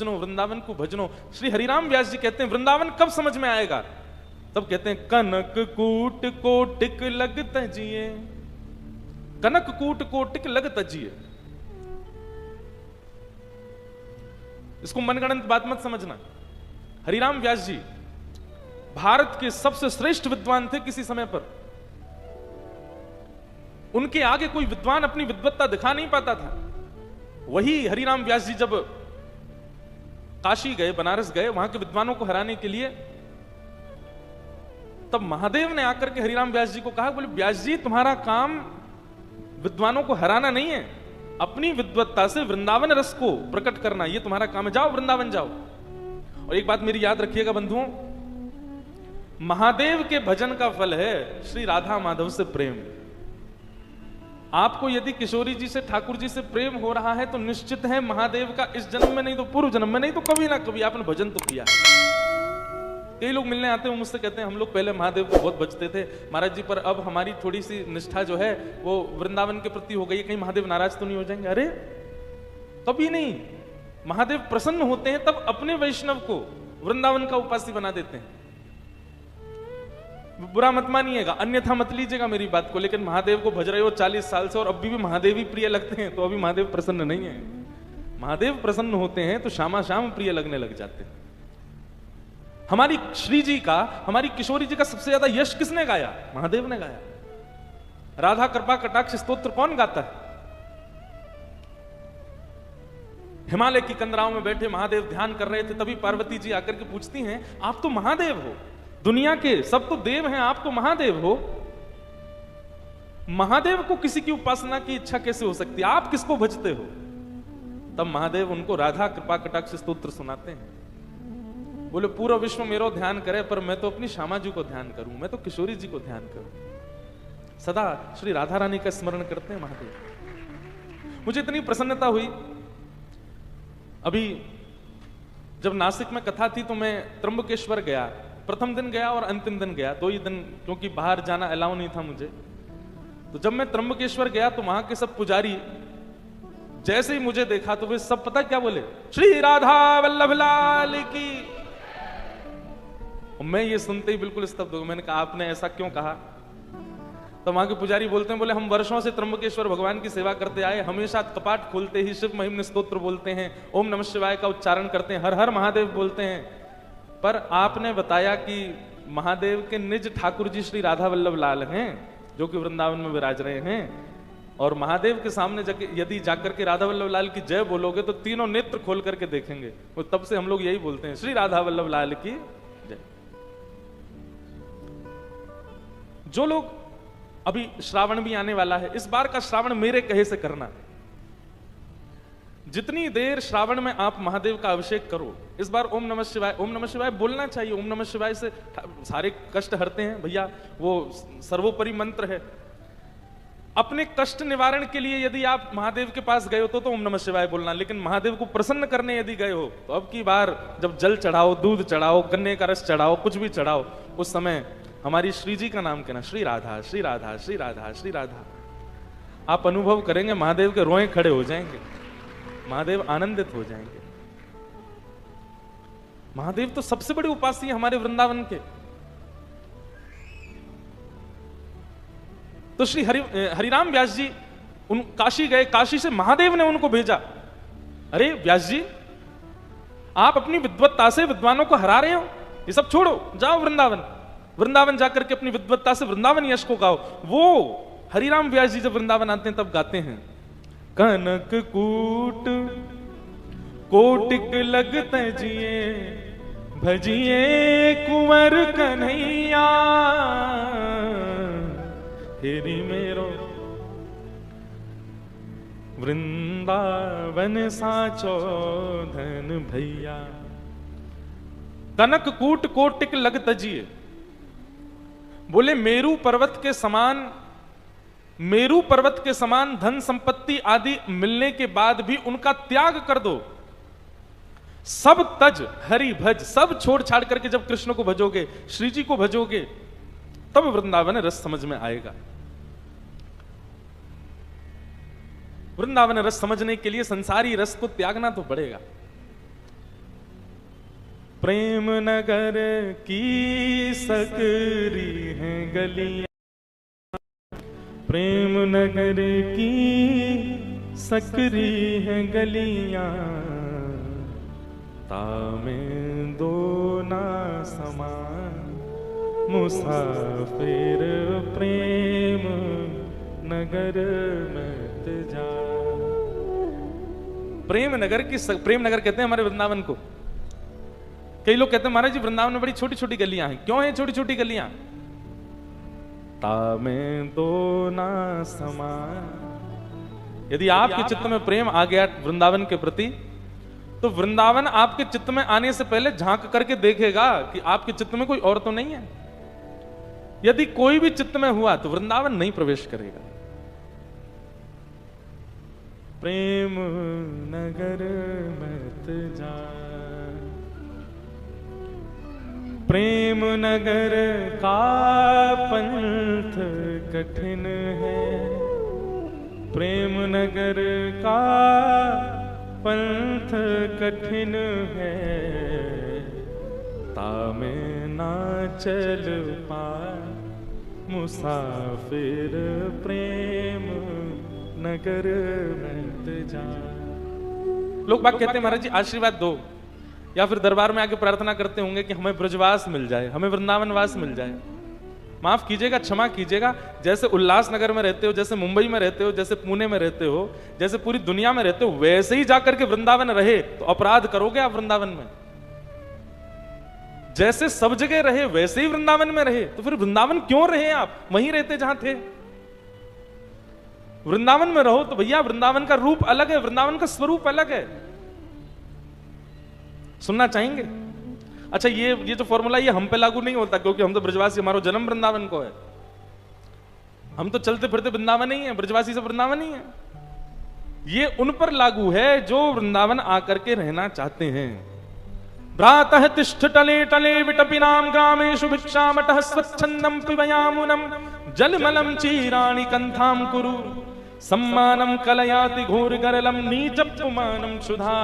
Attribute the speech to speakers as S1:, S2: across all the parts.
S1: भजनो, वृंदावन को भजनो। श्री हरिराम व्यास जी कहते हैं वृंदावन कब समझ में आएगा? तब कहते हैं कनक कूट कोटिक लग तजिए, कनक कूट कोटिक लग तजिए। इसको मनगढ़ंत बात मत समझना। हरिराम व्यास जी भारत के सबसे श्रेष्ठ विद्वान थे किसी समय पर। उनके आगे कोई विद्वान अपनी विद्वत्ता दिखा नहीं पाता था। वही हरिराम व्यास जी जब काशी गए, बनारस गए, वहां के विद्वानों को हराने के लिए, तब महादेव ने आकर के हरिराम व्यास जी को कहा, बोले व्यास जी तुम्हारा काम विद्वानों को हराना नहीं है, अपनी विद्वत्ता से वृंदावन रस को प्रकट करना, ये तुम्हारा काम है, जाओ वृंदावन जाओ। और एक बात मेरी याद रखिएगा बंधुओं, महादेव के भजन का फल है श्री राधा माधव से प्रेम। आपको यदि किशोरी जी से, ठाकुर जी से प्रेम हो रहा है तो निश्चित है महादेव का इस जन्म में नहीं तो पूर्व जन्म में, नहीं तो कभी ना कभी आपने भजन तो किया। कई लोग मिलने आते हैं, मुझसे कहते हैं हम लोग पहले महादेव को बहुत भजते थे महाराज जी, पर अब हमारी थोड़ी सी निष्ठा जो है वो वृंदावन के प्रति हो गई, कहीं महादेव नाराज तो नहीं हो जाएंगे? अरे कभी नहीं। महादेव प्रसन्न होते हैं तब अपने वैष्णव को वृंदावन का उपासी बना देते हैं। बुरा मत मानिएगा, अन्यथा मत लीजिएगा मेरी बात को, लेकिन महादेव को भज रहे हो 40 साल से और अभी भी महादेव ही प्रिय लगते हैं, तो अभी महादेव प्रसन्न नहीं है। महादेव प्रसन्न होते हैं तो शामा शाम प्रिय लगने लग जाते हैं। हमारी श्री जी का, हमारी किशोरी जी का सबसे ज्यादा यश किसने गाया? महादेव ने गाया। राधा कृपा कटाक्ष स्तोत्र कौन गाता है? हिमालय की कंदराओं में बैठे महादेव ध्यान कर रहे थे, तभी पार्वती जी आकर के पूछती हैं आप तो महादेव हो, दुनिया के सब तो देव हैं, आप तो महादेव हो, महादेव को किसी की उपासना की इच्छा कैसे हो सकती है, आप किसको भजते हो? तब महादेव उनको राधा कृपा कटाक्ष स्तोत्र सुनाते हैं। बोले पूरा विश्व मेरा ध्यान करे पर मैं तो अपनी श्यामा जी को ध्यान करूं, मैं तो किशोरी जी को ध्यान करूं। सदा श्री राधा रानी का स्मरण करते हैं महादेव। मुझे इतनी प्रसन्नता हुई, अभी जब नासिक में कथा थी तो मैं त्र्यंबकेश्वर गया, प्रथम दिन गया और अंतिम दिन गया, 2 ही दिन, क्योंकि बाहर जाना अलाउ नहीं था मुझे। तो जब मैं त्र्यंबकेश्वर गया तो वहां के सब पुजारी जैसे ही मुझे देखा तो वे सब पता क्या बोले? श्री राधा वल्लभ लाल की। मैं ये सुनते ही बिल्कुल स्तब्ध हो गया। मैंने कहा आपने ऐसा क्यों कहा? तो वहां के पुजारी बोलते हैं, बोले हम वर्षों से त्र्यंबकेश्वर भगवान की सेवा करते आए, हमेशा कपाट खोलते ही शिव महिम्न स्तोत्र बोलते हैं, ओम नमः शिवाय का उच्चारण करते हैं, हर हर महादेव बोलते हैं, पर आपने बताया कि महादेव के निज ठाकुर जी श्री राधा वल्लभ लाल हैं जो कि वृंदावन में विराज रहे हैं, और महादेव के सामने यदि जाकर के राधा वल्लभ लाल की जय बोलोगे तो तीनों नेत्र खोल करके देखेंगे। तो तब से हम लोग यही बोलते हैं, श्री राधा वल्लभ लाल की जय। जो लोग, अभी श्रावण भी आने वाला है, इस बार का श्रावण मेरे कहे से करना। जितनी देर श्रावण में आप महादेव का अभिषेक करो, इस बार ओम नमः शिवाय, ओम नमः शिवाय बोलना चाहिए। ओम नमः शिवाय से सारे कष्ट हरते हैं भैया, वो सर्वोपरि मंत्र है। अपने कष्ट निवारण के लिए यदि आप महादेव के पास गए हो तो ओम नमः शिवाय बोलना, लेकिन महादेव को प्रसन्न करने यदि गए हो तो अब की बार जब जल चढ़ाओ, दूध चढ़ाओ, गन्ने का रस चढ़ाओ, कुछ भी चढ़ाओ, उस समय हमारी श्री जी का नाम कहना, श्री राधा श्री राधा श्री राधा श्री राधा। आप अनुभव करेंगे महादेव के रोए खड़े हो जाएंगे, महादेव आनंदित हो जाएंगे। महादेव तो सबसे बड़ी उपासी है हमारे वृंदावन के। तो श्री हरिराम व्यास जी उन काशी गए, काशी से महादेव ने उनको भेजा, अरे व्यास जी आप अपनी विद्वत्ता से विद्वानों को हरा रहे हो, ये सब छोड़ो, जाओ वृंदावन। वृंदावन जाकर के अपनी विद्वत्ता से वृंदावन यश को गाओ। वो हरिराम व्यास जी जब वृंदावन आते हैं तब गाते हैं, कनक कूट कोटिक लगते जिए, भजिए कुंवर कन्हैया, हेरी मेरो वृंदावन साचो धन भैया। कनक कूट कोटिक लग तजिए, बोले मेरू पर्वत के समान धन संपत्ति आदि मिलने के बाद भी उनका त्याग कर दो, सब तज हरि भज, सब छोड़ छाड़ करके जब कृष्ण को भजोगे, श्री जी को भजोगे, तब वृंदावन रस समझ में आएगा। वृंदावन रस समझने के लिए संसारी रस को त्यागना तो पड़ेगा। प्रेम नगर की सकरी हैं गलियां, प्रेम नगर की सकरी हैं गलियां, तामें दो ना समान मुसाफिर प्रेम नगर मत जा। प्रेम नगर प्रेम नगर कहते हैं हमारे वृंदावन को। कई लोग कहते हैं महाराज जी वृंदावन में बड़ी छोटी छोटी गलियां हैं। क्यों है छोटी छोटी गलियां? तामें दो ना समान। यदि आपके चित्त में प्रेम आ गया वृंदावन के प्रति, तो वृंदावन आपके चित्त में आने से पहले झांक करके देखेगा कि आपके चित्त में कोई और तो नहीं है। यदि कोई भी चित्त में हुआ तो वृंदावन नहीं प्रवेश करेगा। प्रेम नगर मत जा, प्रेम नगर का पंथ कठिन है, प्रेम नगर का पंथ कठिन है, तामे ना चल पाए मुसाफिर प्रेम नगर मत जा। लोग बात कहते हैं महाराज जी आशीर्वाद दो, या फिर दरबार में आके प्रार्थना करते होंगे कि हमें ब्रजवास मिल जाए, हमें वृंदावनवास मिल जाए। माफ कीजिएगा, क्षमा कीजिएगा, जैसे उल्लासनगर में रहते हो, जैसे मुंबई में रहते हो, जैसे पुणे में रहते हो, जैसे पूरी दुनिया में रहते हो, वैसे ही जाकर के वृंदावन रहे तो अपराध करोगे आप वृंदावन में। जैसे सब जगह रहे वैसे ही वृंदावन में रहे, तो फिर वृंदावन क्यों रहे आप? वहीं रहते जहां थे। वृंदावन में रहो तो भैया वृंदावन का रूप अलग है, वृंदावन का स्वरूप अलग है। सुनना चाहेंगे? अच्छा ये जो फॉर्मूला ये हम पे लागू नहीं होता, क्योंकि हम तो ब्रजवासी, हमारा जन्म वृंदावन को है। हम तो चलते फिरते वृंदावन ही है, ब्रजवासी से वृंदावन ही है। ये उन पर लागू है जो वृंदावन आकर के रहना चाहते हैं। भ्रातः तिष्ठ टले टले विटपिनाम ग्रामेषु भिक्षामटः स्वच्छन्दं पिबयामुनं जलमलं चीराणि कंथां कुरु सम्मानं कलयाति घोरगरलं नीचपुमानं क्षुधा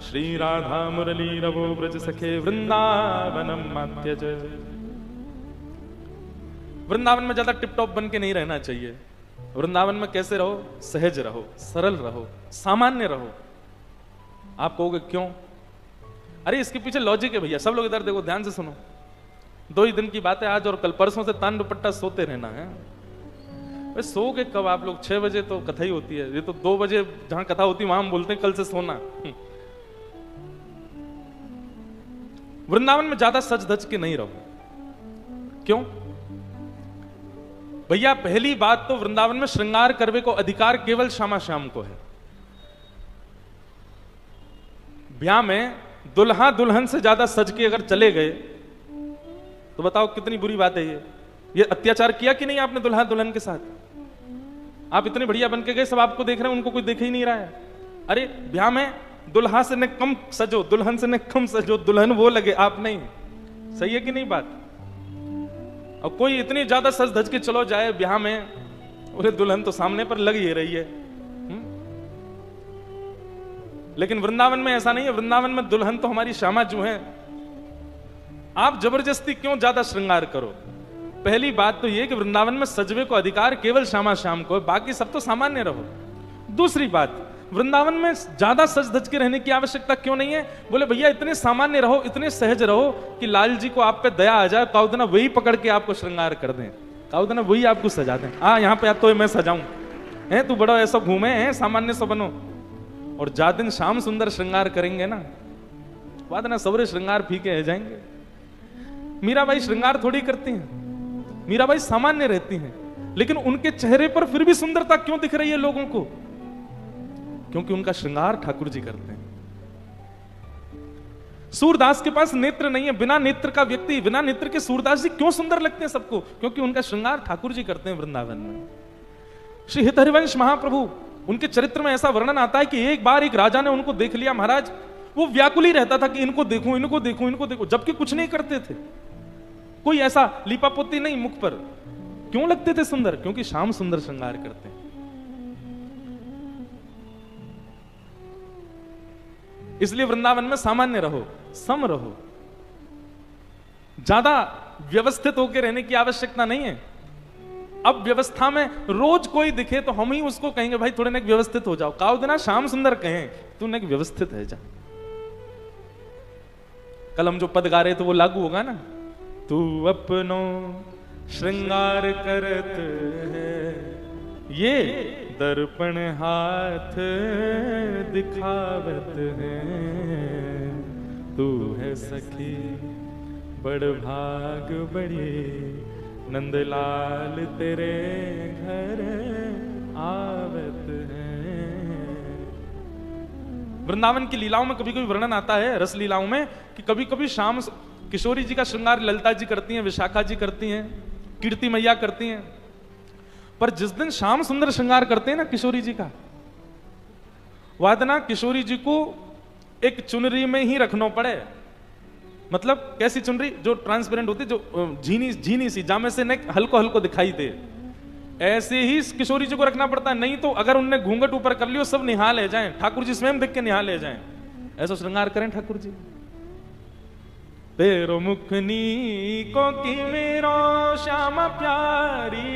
S1: श्री राधा मुरली रवो ब्रज सखे वृंदावनम मात्यज। वृंदावन में ज्यादा टिप टॉप बन के नहीं रहना चाहिए। वृंदावन में कैसे रहो? सहज रहो, सरल रहो, सामान्य रहो। आप कहोगे क्यों? अरे इसके पीछे लॉजिक है भैया। सब लोग इधर देखो, ध्यान से सुनो। 2 ही दिन की बात है, आज और कल। परसों से तान दुपट्टा सोते रहना है। सो के कब आप लोग? 6 बजे तो कथा ही होती है। ये तो 2 बजे जहां कथा होती है वहां हम बोलते हैं कल से सोना। वृंदावन में ज्यादा सज धज के नहीं रहो। क्यों भैया? पहली बात तो वृंदावन में श्रृंगार करने को अधिकार केवल श्यामा श्याम को है। ब्याह में दुल्हा दुल्हन से ज्यादा सज के अगर चले गए तो बताओ कितनी बुरी बात है। ये अत्याचार किया कि नहीं आपने दुल्हा दुल्हन के साथ? आप इतने बढ़िया बन के गए, सब आपको देख रहे हैं, उनको कोई देख ही नहीं रहा है। अरे ब्याह में दुल्हा से ने कम सजो, दुल्हन से ने कम सजो, दुल्हन वो लगे, आप नहीं। सही है कि नहीं बात? और कोई इतनी ज्यादा सज धज के चलो जाए ब्याह में, बोले दुल्हन तो सामने पर लग ही रही है। लेकिन वृंदावन में ऐसा नहीं है। वृंदावन में दुल्हन तो हमारी श्यामा जो है। आप जबरदस्ती क्यों ज्यादा श्रृंगार करो? पहली बात तो यह कि वृंदावन में सजवे को अधिकार केवल श्यामा श्याम को है, बाकी सब तो सामान्य रहो। दूसरी बात, वृंदावन में ज्यादा सज धज के रहने की आवश्यकता क्यों नहीं है? बोले भैया इतने सामान्य रहो, इतने सहज रहो कि लाल जी को आप पे दया आ जाए, काउदना वही पकड़ के आपको श्रृंगार कर दें, काउदना वही आपको सजा दें। यहाँ पे तो मैं सजाऊं है, तू बड़ा ऐसा घूमे है, सामान्य सा बनो। और जा दिन शाम सुंदर श्रृंगार करेंगे ना, बाद ना सबरे श्रृंगार फीके रह जाएंगे। मीराबाई श्रृंगार थोड़ी करती हैं, मीराबाई सामान्य रहती हैं, लेकिन उनके चेहरे पर फिर भी सुंदरता क्यों दिख रही है लोगों को? क्योंकि उनका श्रृंगार ठाकुर जी करते हैं। सूरदास के पास नेत्र नहीं है, बिना नेत्र का व्यक्ति, बिना नेत्र के सूरदास जी क्यों सुंदर लगते हैं सबको? क्योंकि उनका श्रृंगार ठाकुर जी करते हैं वृंदावन में। श्री हितहरिवंश महाप्रभु, उनके चरित्र में ऐसा वर्णन आता है कि एक बार एक राजा ने उनको देख लिया महाराज, वो व्याकुल ही रहता था कि इनको देखूं, इनको देखूं, इनको देखूं, जबकि कुछ नहीं करते थे, कोई ऐसा लिपापोती नहीं मुख पर। क्यों लगते थे सुंदर? क्योंकि श्याम सुंदर श्रृंगार करते हैं। इसलिए वृंदावन में सामान्य रहो, सम रहो, ज्यादा व्यवस्थित होकर रहने की आवश्यकता नहीं है। अब व्यवस्था में रोज कोई दिखे तो हम ही उसको कहेंगे भाई थोड़े नेक व्यवस्थित हो जाओ। काउ दिना श्याम सुंदर कहें तू नेक व्यवस्थित है जा। कल हम जो पद गा रहे तो वो लागू होगा ना। तू अपनो श्रृंगार करत है, ये दर्पण हाथ दिखावत है, तू है सखी बड़ भाग बड़ी, नंदलाल तेरे घर आवत है। वृंदावन की लीलाओं में कभी कभी वर्णन आता है, रस लीलाओं में, कि कभी कभी शाम किशोरी जी का श्रृंगार ललिता जी करती हैं, विशाखा जी करती हैं, कीर्ति मैया करती हैं। पर जिस दिन श्याम सुंदर श्रृंगार करते हैं ना किशोरी जी का, वादना किशोरी जी को एक चुनरी में ही रखना पड़े। मतलब कैसी चुनरी? जो ट्रांसपेरेंट होती, जो झीनी सी, जामे से नेक हल्को हल्को दिखाई दे, ऐसे ही किशोरी जी को रखना पड़ता है। नहीं तो अगर उनने घूंघट ऊपर कर लियो सब निहाल ले जाएं, ठाकुर जी स्वयं देख के निहाल ले जाएं। ऐसा श्रृंगार करें ठाकुर जी। तेरो मुखनी को की मेरो श्यामा प्यारी,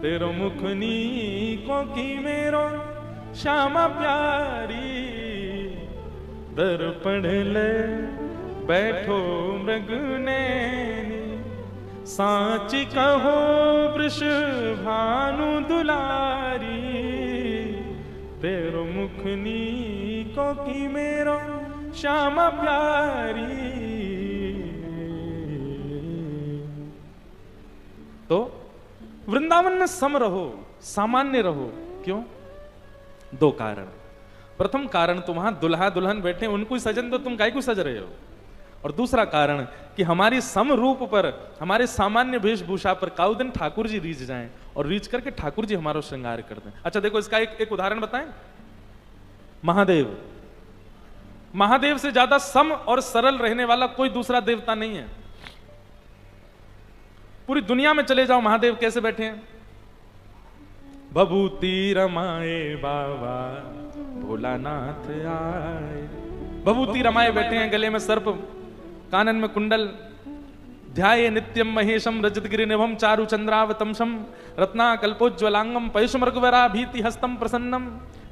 S1: तेरो मुखनी को की मेरो श्यामा प्यारी, दर्पण ले बैठो मृगनैनी, सांची कहो वृष भानु दुलारी, तेरो मुखनी को की मेरो श्यामा प्यारी। तो वृंदावन में सम रहो, सामान्य रहो। क्यों? दो कारण। प्रथम कारण तो वहां दुल्हा दुल्हन बैठे, उनको सजन दो, तुम काहे को सज रहे हो। और दूसरा कारण कि हमारी सम रूप पर, हमारे सामान्य वेशभूषा पर काउ दिन ठाकुर जी रीझ जाएं और रीझ करके ठाकुर जी हमारा श्रृंगार कर दें। अच्छा देखो, इसका एक उदाहरण बताएं। महादेव, महादेव से ज्यादा सम और सरल रहने वाला कोई दूसरा देवता नहीं है। पूरी दुनिया में चले जाओ, महादेव कैसे बैठे हैं? भभूति रमाए बाबा भोलानाथ आए, भभूति रमाए बैठे हैं, गले में सर्प, कानन में कुंडल, ध्याये नित्यम महेशम रजतगिरि निभम चारु चंद्रावतंशम, रत्ना कल्पोज्वलांगम पयुषमृगवरा भीति हस्तम प्रसन्नम,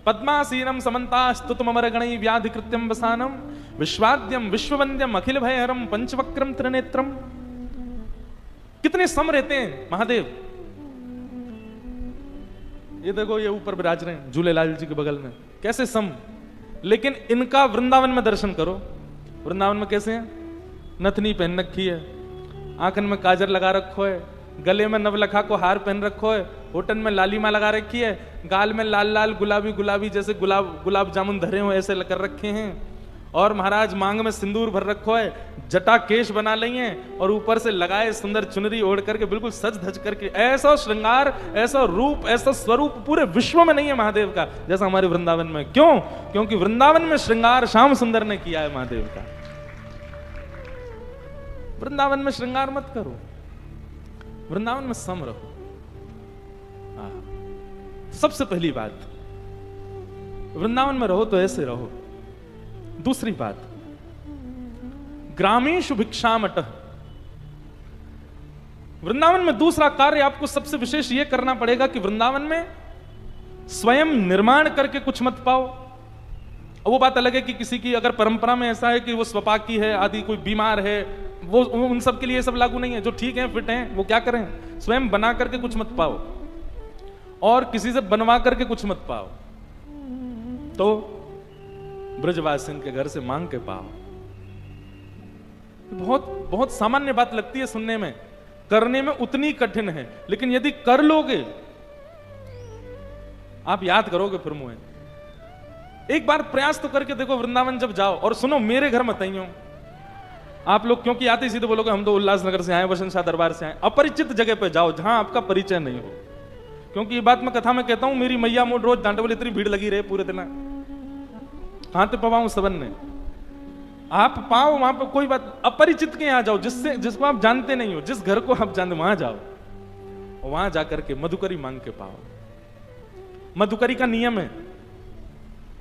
S1: पद्मासीनम समन्तास्तुतमर गणै व्याधि कृत्यम वसानम, विश्वाद्यम विश्ववंद्यम अखिल भयहरम पंचवक्रम त्रिनेत्रम। कितने सम रहते हैं महादेव। ये देखो, ये ऊपर विराज रहे हैं झूलेलाल जी के बगल में, कैसे सम। लेकिन इनका वृंदावन में दर्शन करो। वृंदावन में कैसे हैं? नथनी पहन रखी है, आंखन में काजर लगा रखो है, गले में नवलखा को हार पहन रखो है, होठन में लालिमा लगा रखी है, गाल में लाल लाल गुलाबी गुलाबी जैसे गुलाब जामुन धरे हो ऐसे कर रखे हैं, और महाराज मांग में सिंदूर भर रखो है, जटा केश बना ली हैं, और ऊपर से लगाए सुंदर चुनरी ओढ़ करके बिल्कुल सज धज करके। ऐसा श्रृंगार, ऐसा रूप, ऐसा स्वरूप पूरे विश्व में नहीं है महादेव का जैसा हमारे वृंदावन में। क्यों? क्योंकि वृंदावन में श्रृंगार श्याम सुंदर ने किया है महादेव का। वृंदावन में श्रृंगार मत करो, वृंदावन में सम रहो। सबसे पहली बात, वृंदावन में रहो तो ऐसे रहो। दूसरी बात, ग्रामीषु भिक्षामटः। वृंदावन में दूसरा कार्य आपको सबसे विशेष यह करना पड़ेगा कि वृंदावन में स्वयं निर्माण करके कुछ मत पाओ। वो बात अलग है कि किसी की अगर परंपरा में ऐसा है कि वो स्वपाकी है आदि, कोई बीमार है, वो उन सब के लिए सब लागू नहीं है। जो ठीक है, फिट हैं, वो क्या करें? स्वयं बना करके कुछ मत पाओ और किसी से बनवा करके कुछ मत पाओ, तो ब्रजवासिन के घर से मांग के पाओ। बहुत बहुत सामान्य बात लगती है सुनने में, करने में उतनी कठिन है, लेकिन यदि कर लोगे आप याद करोगे फिर मुझे। एक बार प्रयास तो करके देखो वृंदावन जब जाओ। और सुनो, मेरे घर मत आइयो आप लोग, क्योंकि आते सीधे बोलोगे हम तो उल्लासनगर से आए, वसंत शाह दरबार से आए। अपरिचित जगह पे जाओ जहां आपका परिचय नहीं हो। क्योंकि ये बात मैं कथा में कहता हूं, मेरी मैया मोड़ रोज डांटे बोले, इतनी भीड़ लगी रहे पूरे दिन, कहां ते पवाऊं सबन ने। आप पाओ वहां पर, कोई बात, अपरिचित के यहां जाओ, जिसको आप जानते नहीं हो, जिस घर को आप जानते वहां जाओ, वहां जाकर के मधुकरी मांग के पाओ। मधुकरी का नियम है,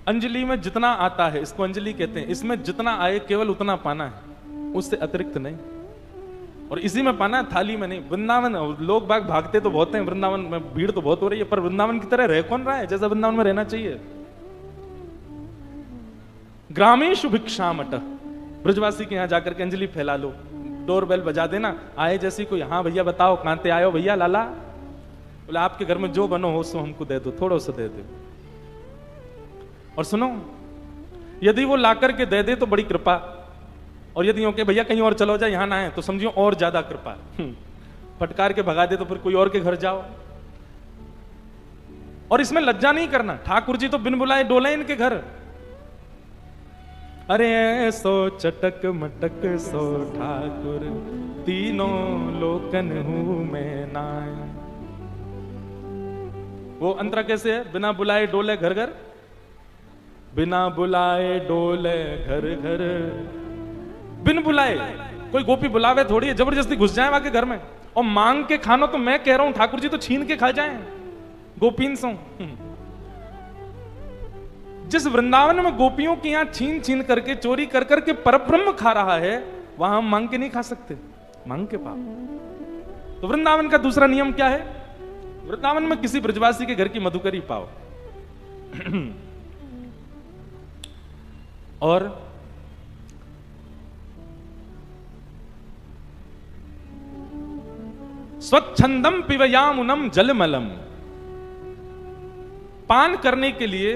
S1: अंजलि में जितना आता है, इसको अंजलि कहते हैं, इसमें जितना आए केवल उतना पाना है, उससे अतिरिक्त नहीं। और इसी में पाना है, थाली में नहीं। वृंदावन लोग बाग भागते तो बहुत हैं, वृंदावन में भीड़ तो बहुत हो रही है, पर वृंदावन की तरह रह कौन रहा है जैसा वृंदावन में रहना चाहिए। ग्रामेशु भिक्षामट, ब्रजवासी के यहां जाकर के अंजलि फैला लो, डोरबेल बजा देना, आए जैसी कोई, हाँ भैया बताओ कांते आयो भैया लाला, बोले आपके घर में जो बनो हो सो हमको दे दो, थोड़ा सा दे दो। और सुनो, यदि वो लाकर के दे दे तो बड़ी कृपा, और यदि ओके भैया कहीं और चलो जाए, यहां ना आए तो समझियो और ज्यादा कृपा। फटकार के भगा दे तो फिर कोई और के घर जाओ। और इसमें लज्जा नहीं करना, ठाकुर जी तो बिन बुलाए डोले इनके घर। अरे सो चटक मटक सो ठाकुर, तीनों लोकन हूं मैं नाय। वो अंतरा कैसे है, बिना बुलाए डोले घर घर, बिना बुलाए डोले घर घर। बिन बुलाए, कोई गोपी बुलावे थोड़ी है, जबरदस्ती घुस जाए वहां के घर में। और मांग के खानो तो मैं कह रहा हूं ठाकुर जी तो छीन के खा जाएं गोपीन सो। जिस वृंदावन में गोपियों की यहां छीन छीन करके चोरी कर करके परब्रह्म खा रहा है, वहां हम मांग के नहीं खा सकते, मांग के पाओ। तो वृंदावन का दूसरा नियम क्या है, वृंदावन में किसी ब्रजवासी के घर की मधुकरी पाओ। और स्वच्छंदम पिबयामुनम जलमलम, पान करने के लिए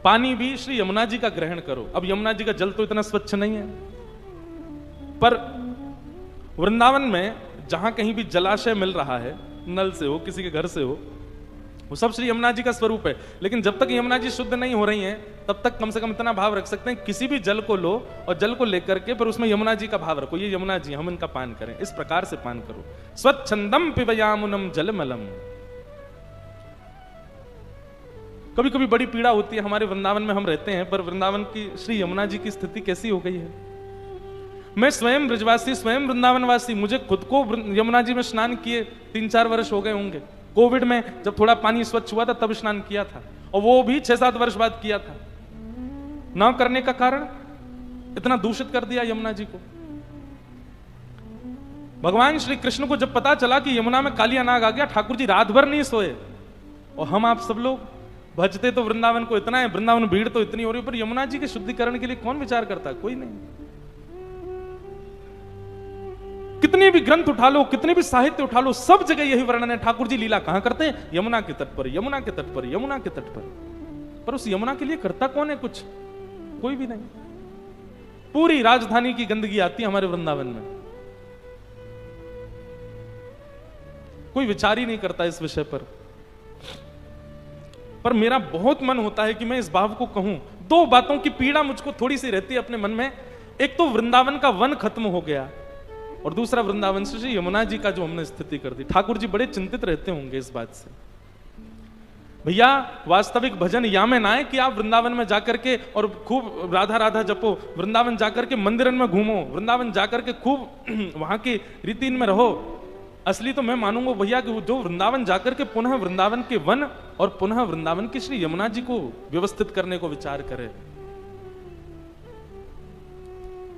S1: पानी भी श्री यमुना जी का ग्रहण करो। अब यमुना जी का जल तो इतना स्वच्छ नहीं है, पर वृंदावन में जहां कहीं भी जलाशय मिल रहा है, नल से हो किसी के घर से हो, वो सब श्री यमुना जी का स्वरूप है। लेकिन जब तक यमुना जी शुद्ध नहीं हो रही हैं, तब तक कम से कम इतना भाव रख सकते हैं, किसी भी जल को लो और जल को लेकर के पर उसमें यमुना जी का भाव रखो, ये यमुना जी हम इनका पान करें, इस प्रकार से पान करो। स्वच्छंदम पिबयामुनम जलमलम। कभी कभी बड़ी पीड़ा होती है, हमारे वृंदावन में हम रहते हैं, पर वृंदावन की श्री यमुना जी की स्थिति कैसी हो गई है। मैं स्वयं ब्रजवासी, स्वयं वृंदावनवासी, मुझे खुद को यमुना जी में स्नान किए 3-4 वर्ष हो गए होंगे। कोविड में जब थोड़ा पानी स्वच्छ हुआ था तब स्नान किया था, और वो भी 6-7 वर्ष बाद किया था। ना करने का कारण, इतना दूषित कर दिया यमुना जी को। भगवान श्री कृष्ण को जब पता चला कि यमुना में कालिया नाग आ गया, ठाकुर जी रात भर नहीं सोए। और हम आप सब लोग भजते तो वृंदावन को इतना है, वृंदावन भीड़ तो इतनी हो रही है, पर यमुना जी के शुद्धिकरण के लिए कौन विचार करता है, कोई नहीं। कितने भी ग्रंथ उठा लो, कितने भी साहित्य उठा लो, सब जगह यही वर्णन है, ठाकुर जी लीला कहां करते हैं, यमुना के तट पर, यमुना के तट पर, यमुना के तट पर। पर उस यमुना के लिए करता कौन है कुछ, कोई भी नहीं। पूरी राजधानी की गंदगी आती है हमारे वृंदावन में, कोई विचार ही नहीं करता इस विषय पर। पर मेरा बहुत मन होता है कि मैं इस भाव को कहूं। 2 बातों की पीड़ा मुझको थोड़ी सी रहती है अपने मन में। एक तो वृंदावन का वन खत्म हो गया, और दूसरा वृंदावन से श्री यमुना जी का जो हमने स्थिति कर दी। ठाकुर जी बड़े चिंतित रहते होंगे इस बात से। भैया वास्तविक भजन या में ना है कि आप वृंदावन में जाकर के और खूब राधा राधा जपो, वृंदावन जाकर के मंदिरन में घूमो, वृंदावन जाकर के खूब वहां की रीतिन में रहो। असली तो मैं मानूंगा भैया कि जो वृंदावन जाकर के पुनः वृंदावन के वन और पुनः वृंदावन की श्री यमुना जी को व्यवस्थित करने को विचार करे।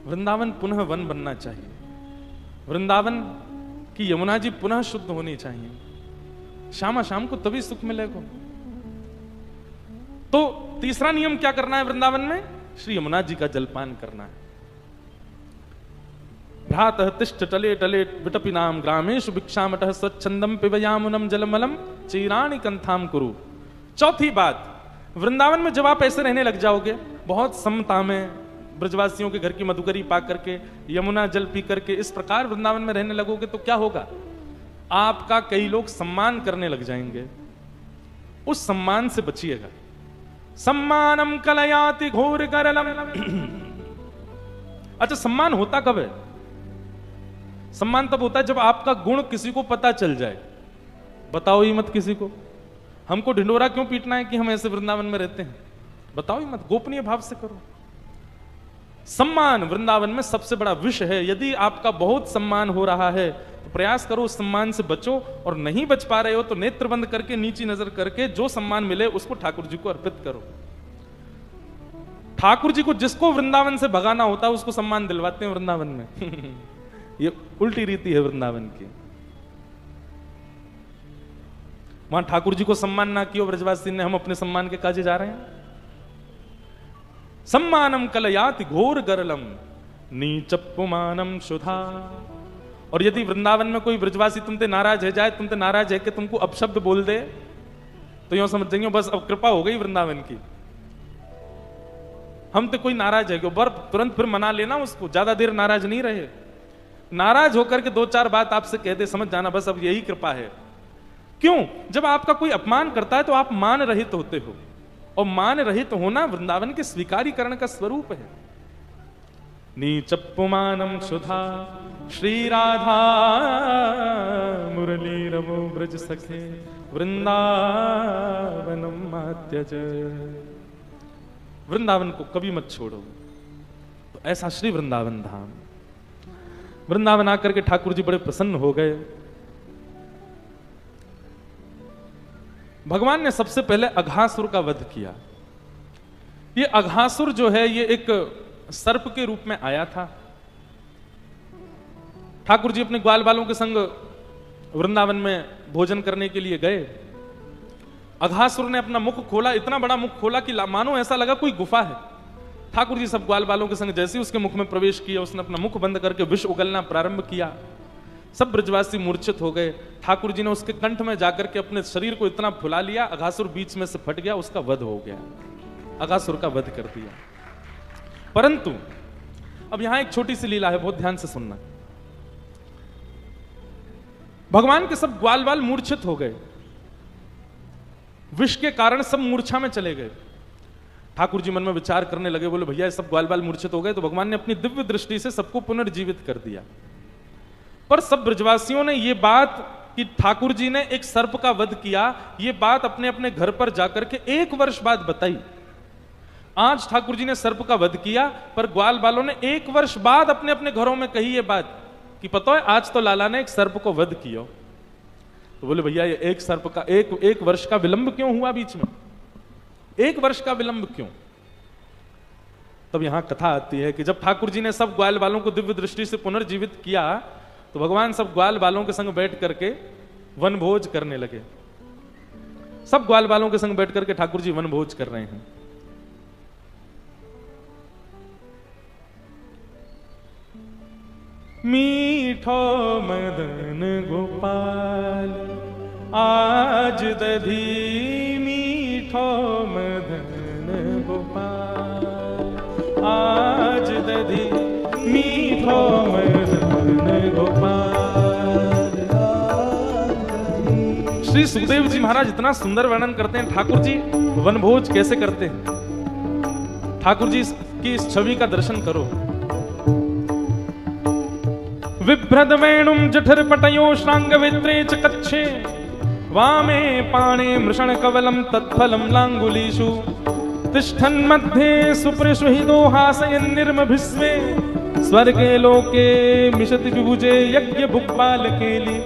S1: वृंदावन पुनः वन बनना चाहिए, वृंदावन की यमुना जी पुनः शुद्ध होनी चाहिए। शाम शाम को तभी सुख मिलेगा। तो तीसरा नियम क्या करना है वृंदावन में, श्री यमुना जी का जलपान करना है। भ्रातः तिष्ठ टले टले विटपिनाम ग्रामेषु भिक्षामटः स्वच्छंदम पिबयामुनम जलमलम चीराणि कंथाम कुरु। चौथी बात, वृंदावन में जब आप ऐसे रहने लग जाओगे, बहुत समता में ब्रजवासियों के घर की मधुकरी पा करके, यमुना जल पी करके इस प्रकार वृंदावन में रहने लगोगे, तो क्या होगा, आपका कई लोग सम्मान करने लग जाएंगे। उस सम्मान से बचिएगा। सम्मानम कलयाति घोर करलम। अच्छा, सम्मान होता कब है? सम्मान तब होता है जब आपका गुण किसी को पता चल जाए। बताओ ही मत किसी को, हमको ढिंडोरा क्यों पीटना है कि हम ऐसे वृंदावन में रहते हैं, बताओ ही मत, गोपनीय भाव से करो। सम्मान वृंदावन में सबसे बड़ा विषय है। यदि आपका बहुत सम्मान हो रहा है तो प्रयास करो उस सम्मान से बचो, और नहीं बच पा रहे हो तो नेत्र बंद करके, नीची नजर करके जो सम्मान मिले उसको ठाकुर जी को अर्पित करो। ठाकुर जी को जिसको वृंदावन से भगाना होता है उसको सम्मान दिलवाते हैं वृंदावन में। ये उल्टी रीति है वृंदावन की। वहां ठाकुर जी को सम्मान ना किया ब्रजवासी ने, हम अपने सम्मान के काजे जा रहे हैं। सम्मानम कलयाति घोर गरलम नीचपुमानम शुधा। और यदि वृंदावन में कोई ब्रजवासी तुमसे नाराज है जाए, तुमसे नाराज है कि तुमको अपशब्द बोल दे, तो यूं समझ जाइए बस अब कृपा हो गई वृंदावन की। हम तो कोई नाराज है क्यों, बर तुरंत फिर मना लेना उसको, ज्यादा देर नाराज नहीं रहे। नाराज होकर के दो चार बात आपसे कह दे, समझ जाना बस अब यही कृपा है। क्यों? जब आपका कोई अपमान करता है तो आप मान रहित होते हो, और मान रहित होना वृंदावन के स्वीकारीकरण का स्वरूप है। नीचपुमानम सुधा श्री राधा मुरली रमो ब्रज सखे वृंदावनम मात्यज। वृंदावन को कभी मत छोड़ो। तो ऐसा श्री वृंदावन धाम। वृंदावन आकर के ठाकुर जी बड़े प्रसन्न हो गए। भगवान ने सबसे पहले अघासुर का वध किया। ये अघासुर जो है ये एक सर्प के रूप में आया था। ठाकुर जी अपने ग्वाल बालों के संग वृंदावन में भोजन करने के लिए गए। अघासुर ने अपना मुख खोला, इतना बड़ा मुख खोला कि मानो ऐसा लगा कोई गुफा है। ठाकुर जी सब ग्वाल बालों के संग जैसे ही उसके मुख में प्रवेश किया, उसने अपना मुख बंद करके विष उगलना प्रारंभ किया। सब ब्रजवासी मूर्छित हो गए। ठाकुर जी ने उसके कंठ में जाकर के अपने शरीर को इतना फुला लिया, अघासुर बीच में से फट गया, उसका वध हो गया। अघासुर का वध कर दिया। परंतु अब यहां एक छोटी सी लीला है, बहुत ध्यान से सुनना। भगवान के सब ग्वाल बाल मूर्छित हो गए, विष के कारण सब मूर्छा में चले गए। ठाकुर जी मन में विचार करने लगे, बोले भैया सब ग्वाल बाल मूर्छित हो गए, तो भगवान ने अपनी दिव्य दृष्टि से सबको पुनर्जीवित कर दिया। पर सब ब्रजवासियों ने यह बात कि ठाकुर जी ने एक सर्प का वध किया, यह बात अपने अपने घर पर जाकर के 1 वर्ष बाद बताई। आज ठाकुर जी ने सर्प का वध किया, पर ग्वाल बालों ने 1 वर्ष बाद अपने अपने घरों में कही यह बात कि पता है आज तो लाला ने एक सर्प को वध किया। तो बोले भैया ये एक सर्प का एक वर्ष का विलंब क्यों हुआ बीच में? 1 वर्ष का विलंब क्यों? तब यहां कथा आती है कि जब ठाकुर जी ने सब ग्वाल बालों को दिव्य दृष्टि से पुनर्जीवित किया, तो भगवान सब ग्वाल बालों के संग बैठ करके वनभोज करने लगे। सब ग्वाल बालों के संग बैठ करके ठाकुर जी वनभोज कर रहे हैं। मीठो मदन गोपाल आज दधी, मीठो मदन गोपाल आज दधी, मीठो मदन गोपाल। श्री सुखदेव जी महाराज इतना सुंदर वर्णन करते हैं ठाकुर जी वनभोज कैसे करते हैं। ठाकुर जी की इस छवि का दर्शन करो। विभ्रद वेणुम जठर पटयो श्रांग वित्रे च कच्छे, वामे पाणे मृषण कवलम तत्फलम लांगुलीषु, तिष्ठन् मध्ये सुप्रसुहितो हासयन् निर्मभिस्वे, स्वर्गे लोके मिशति विभुजे यज्ञ भुक्पाल केली।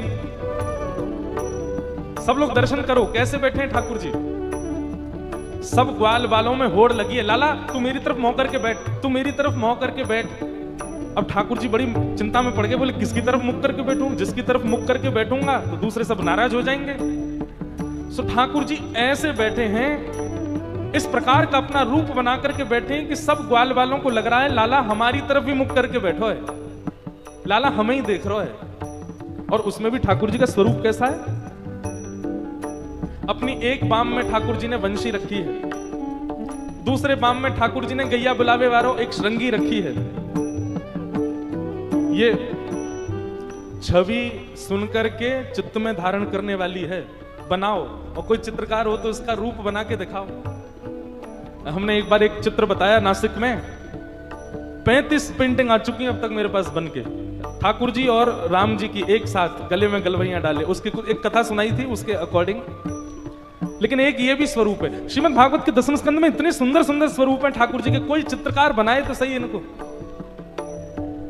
S1: सब लोग दर्शन करो कैसे बैठे हैं ठाकुर जी। सब ग्वाल बालों में होड़ लगी है, लाला तू मेरी तरफ मुंह करके बैठ, तू मेरी तरफ मुंह करके बैठ। अब ठाकुर जी बड़ी चिंता में पड़ गए, बोले किसकी तरफ मुख करके बैठूं? जिसकी तरफ मुख करके बैठूंगा तो दूसरे सब नाराज हो जाएंगे। सो ठाकुर जी ऐसे बैठे हैं, इस प्रकार का अपना रूप बना करके बैठे हैं कि सब ग्वाल वालों को लग रहा है लाला हमारी तरफ भी मुख करके बैठो है, लाला हमें ही देख रहा है। और उसमें भी ठाकुर जी का स्वरूप कैसा है? अपनी एक बाम में ठाकुर जी ने वंशी रखी है, दूसरे बाम में ठाकुर जी ने गैया बुलावे वालों एक श्रृंगी रखी है। ये छवि सुनकर के चित्त में धारण करने वाली है। बनाओ, और कोई चित्रकार हो तो इसका रूप बना के दिखाओ। हमने एक बार एक चित्र बताया नासिक में, 35 पेंटिंग आ चुकी हैं अब तक मेरे पास बन के, ठाकुर जी और राम जी की एक साथ गले में गलवैयां डाले। उसकी कुछ एक कथा सुनाई थी उसके अकॉर्डिंग। लेकिन एक ये भी स्वरूप है श्रीमद् भागवत के 10वें स्कंद में, इतने सुंदर सुंदर स्वरूप है ठाकुर जी के, कोई चित्रकार बनाए तो सही इनको।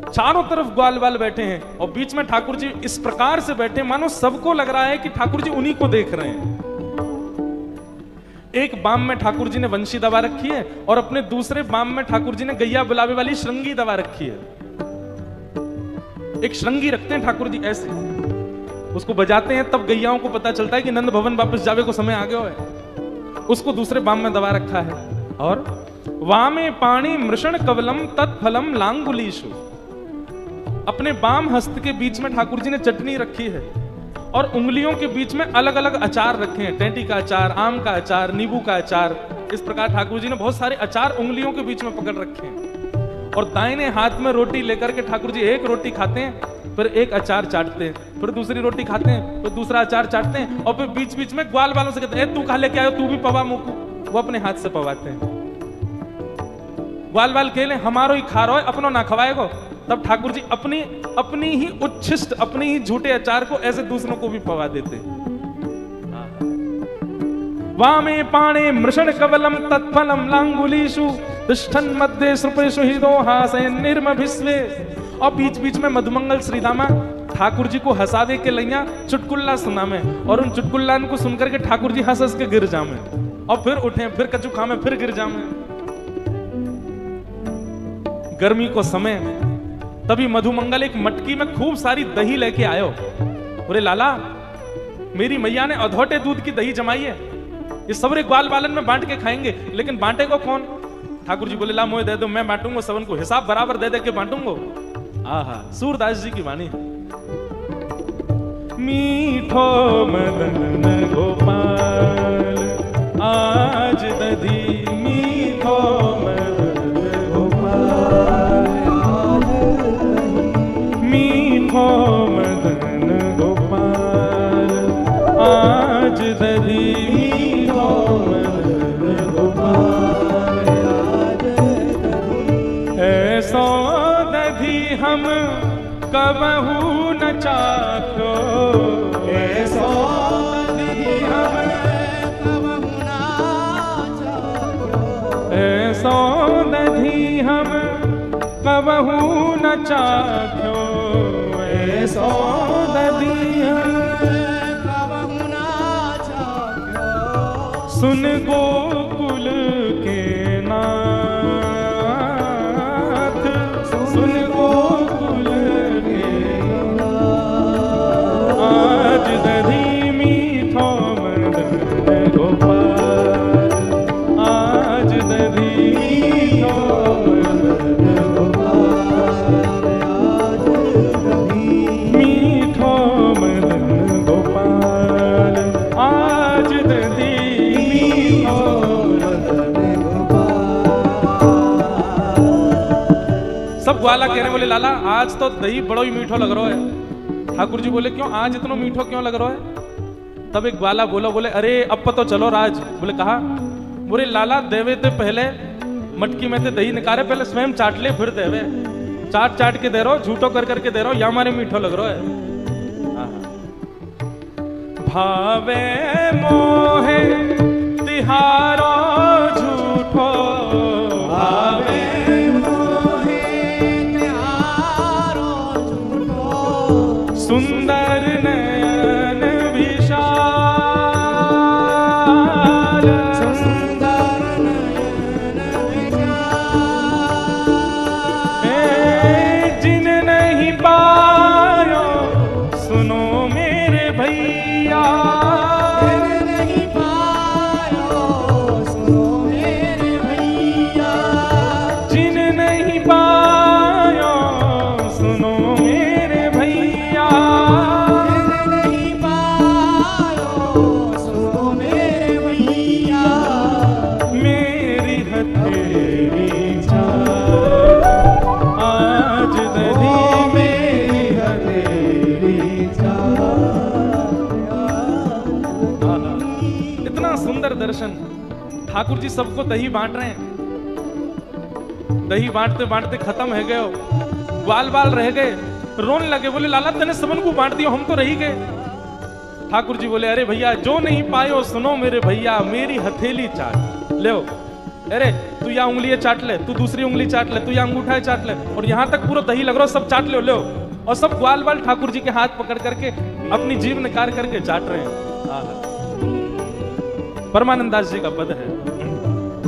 S1: चारों तरफ ग्वाल बाल बैठे हैं और बीच में ठाकुर जी इस प्रकार से बैठे मानो सबको लग रहा है कि ठाकुर जी उन्हीं को देख रहे हैं। एक बाम में ठाकुर जी ने वंशी दबा रखी है और अपने दूसरे बाम में ठाकुर जी ने गैया बुलावे वाली श्रृंगी दबा रखी है। एक श्रृंगी रखते हैं ठाकुर जी ऐसे, उसको बजाते हैं तब गैयाओं को पता चलता है कि नंद भवन वापस जावे को समय आ गया है। उसको दूसरे बाम में दबा रखा है। और वामे पाणी मृषण कवलम तत्फलम लांगुलीशु, अपने बाम हस्त के बीच में ठाकुर जी ने चटनी रखी है और उंगलियों के बीच में अलग अलग अचार रखे हैं, टेंटी का अचार, आम का अचार, नींबू का अचार। इस प्रकार ठाकुर जी ने बहुत सारे अचार उंगलियों के बीच में पकड़ रखे हैं। और दाहिने हाथ में रोटी लेकर के ठाकुर जी एक रोटी खाते हैं, फिर एक अचार चाटते हैं, फिर दूसरी रोटी खाते हैं, फिर दूसरा अचार चाटते हैं और फिर बीच बीच में ग्वाल वालों से कहते हैं, तू खा लेके आयो, तू भी पवा मुकू। वो अपने हाथ से पवाते हैं। ग्वाल वाल कहले हमारो ही खा रहा है, अपनो ना खवाएगो। तब ठाकुर जी अपनी ही उच्छिष्ट, अपनी ही झूठे अचार को ऐसे दूसरों को भी पवा देते। वामे पाणे मृषण कवलम तत्फलम लांगुलीषु तिष्ठन् मध्ये सृपेषु हिदोहासे निर्मभिस्वे। और बीच बीच में मधुमंगल श्रीदामा ठाकुर जी को हंसावे के लैया चुटकुल्ला सुनामे और उन चुटकुल्ला को सुनकर के ठाकुर जी हंस हंस के गिर जामे और फिर उठे, फिर कचू खामे, फिर गिर जामे। गर्मी को समय तभी मधुमंगल एक मटकी में खूब सारी दही लेके आयो। बोले लाला मेरी मैया ने अधोटे दूध की दही जमाई है, ये सबरे ग्वाल बालन में बांट के खाएंगे, लेकिन बांटे को कौन? ठाकुर जी बोले ला मोए दे दो, मैं बांटूंगा सबन को, हिसाब बराबर दे दे के बांटूंगा। आहा, सूरदास जी की वाणी। मीठो मदन गोपाल आज दधी, मीठो मदन गोपाल मीठो मदन गोपाल आज दधी, मीठो मदन गोपाल आज दधी। ऐसो दधी हम कबहू न चाखो, ऐसो दधी हम कबहू न चाखो, ऐसो दधी हम कबहू न चाख्यो, ऐसो दधी हम कबहू न चाख्यो। सुन गोकुल के नाथ, सुन गोकुल के नाथ, आज दधी मीठो मदन गोपाल, आज दधी मीठो मदन गोपाल, आज दधी मीठो मदन गोपाल, आज दधी मीठो मदन गोपाल। सब ग्वाला कह रहे बोले लाला आज तो दही बड़ो ही मीठो लग रहा है। ठाकुर जी बोले क्यों, आज इतना मीठो क्यों लग रहा है? तब एक ग्वाला बोलो, बोले अरे अब तो चलो राज। बोले कहा? बोले लाला देवे ते पहले मटकी में ते दही निकाले, पहले स्वयं चाट ले फिर देवे। चाट चाट के दे रहो, झूठो कर करके दे रहो, या हमारे मीठो लग रहा है। भावे मोहे तिहारो झूठो, भावे मोहे तिहारो झूठो, सुंदर नयन विशाल, सुंदर नयन विशाल, जिन नहीं पायो सुनो मेरे भैया, जिन नहीं पायो सुनो मेरे भैया, जिन नहीं पायो सुनो मेरे भैया, जिन नहीं पायो सुनो मेरे भैया। मेरी हथेली चाट आज दधी, मेरी हथेली चाट। इतना सुंदर दर्शन। ठाकुर जी सबको दही बांट रहे हैं। दही बांटते बांटते खत्म है गए, ग्वाल बाल रह गए, रोने लगे। बोले लाला तने सबन को बांट दियो, हम तो रही गए। ठाकुर जी बोले अरे भैया जो नहीं पायो सुनो मेरे भैया, मेरी हथेली चाट ले। अरे तू या उंगली चाट ले, तू दूसरी उंगली चाट ले, तू या अंगूठा चाट ले, और यहाँ तक पूरा दही लग रहा सब चाट ले। और सब ग्वाल बाल ठाकुर जी के हाथ पकड़ करके अपनी जीभ निकाल करके चाट रहे हैं। परमानंदास जी का पद है,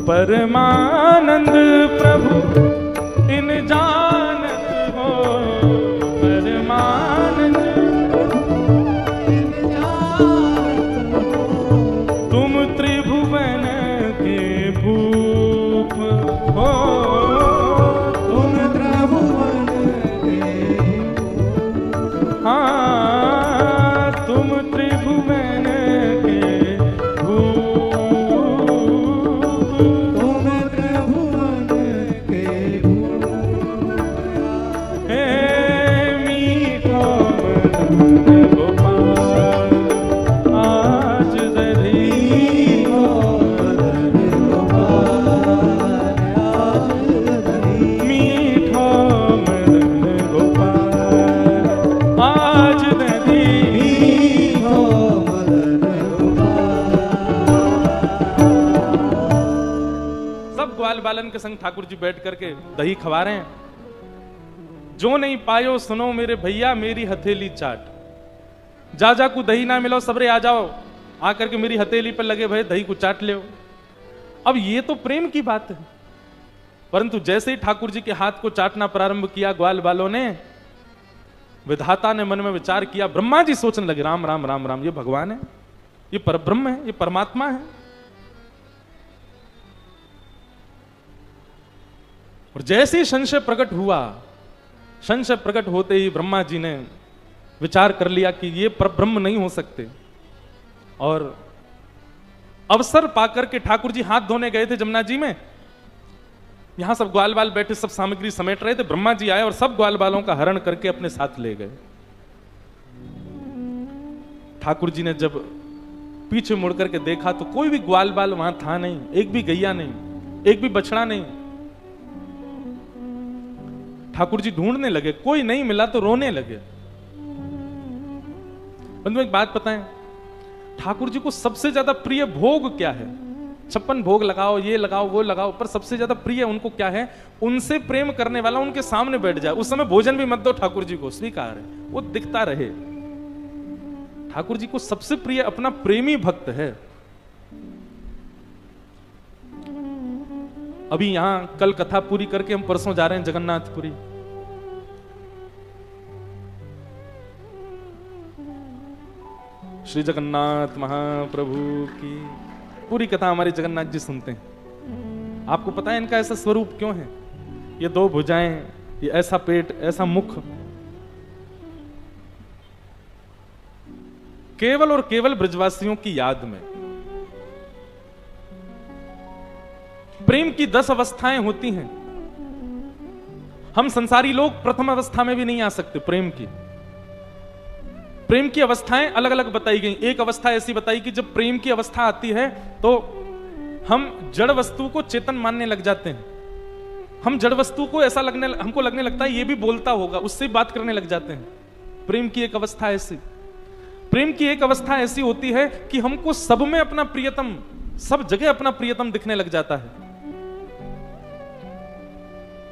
S1: परमानंद प्रभु इन जानत हो, परमानंद इन जानत हो, तुम त्रिभुवन के भूप हो, तुम त्रिभुवन के भूप, हाँ तुम त्रिभुवन के भूप, तुम त्रिभुवन के भूप, हे मीठो मदन गोपाल आज दधी मदन गोपाल आज दधी, मीठो मदन गोपाल आज दधी, मीठो मदन गोपाल। सब ग्वाल बालन के संग ठाकुर जी बैठ करके दही खवा रहे हैं। जो नहीं पायो सुनो मेरे भैया मेरी हथेली चाट, जा जा को दही ना मिलो सबरे आ जाओ, आकर के मेरी हथेली पर लगे भाई दही को चाट ले। अब ये तो प्रेम की बात है, परंतु जैसे ही ठाकुर जी के हाथ को चाटना प्रारंभ किया ग्वाल बालों ने, विधाता ने मन में विचार किया, ब्रह्मा जी सोचने लगे राम राम राम राम, ये भगवान है, ये परब्रह्म है, ये परमात्मा है। और जैसे ही संशय प्रकट हुआ, संशय प्रकट होते ही ब्रह्मा जी ने विचार कर लिया कि ये परब्रह्म नहीं हो सकते। और अवसर पाकर के ठाकुर जी हाथ धोने गए थे जमुना जी में, यहां सब ग्वाल बाल बैठे सब सामग्री समेट रहे थे, ब्रह्मा जी आए और सब ग्वाल बालों का हरण करके अपने साथ ले गए। ठाकुर जी ने जब पीछे मुड़ करके देखा तो कोई भी ग्वाल बाल वहां था नहीं, एक भी गैया नहीं, एक भी बछड़ा नहीं। ठाकुर जी ढूंढने लगे, कोई नहीं मिला तो रोने लगे। बंधु एक बात बताएं, ठाकुर जी को सबसे ज्यादा प्रिय भोग क्या है? 56 भोग लगाओ, ये लगाओ वो लगाओ, पर सबसे ज्यादा प्रिय उनको क्या है? उनसे प्रेम करने वाला उनके सामने बैठ जाए, उस समय भोजन भी मत दो ठाकुर जी को, स्वीकार है, वो दिखता रहे। ठाकुर जी को सबसे प्रिय अपना प्रेमी भक्त है। अभी यहां कल कथा पूरी करके हम परसों जा रहे हैं जगन्नाथपुरी। श्री जगन्नाथ महाप्रभु की पूरी कथा हमारे जगन्नाथ जी सुनते हैं। आपको पता है इनका ऐसा स्वरूप क्यों है? ये दो भुजाएं, ये ऐसा पेट, ऐसा मुख, केवल और केवल ब्रजवासियों की याद में। प्रेम की 10 अवस्थाएं होती हैं। हम संसारी लोग प्रथम अवस्था में भी नहीं आ सकते। प्रेम की अवस्थाएं अलग अलग बताई गई। एक अवस्था ऐसी बताई कि जब प्रेम की अवस्था आती है तो हम जड़ वस्तु को चेतन मानने लग जाते हैं। हम जड़ वस्तु को ऐसा हमको लगने लगता है ये भी बोलता होगा, उससे बात करने लग जाते हैं। प्रेम की एक अवस्था ऐसी। प्रेम की एक अवस्था ऐसी होती है कि हमको सब में अपना प्रियतम, सब जगह अपना प्रियतम दिखने लग जाता है।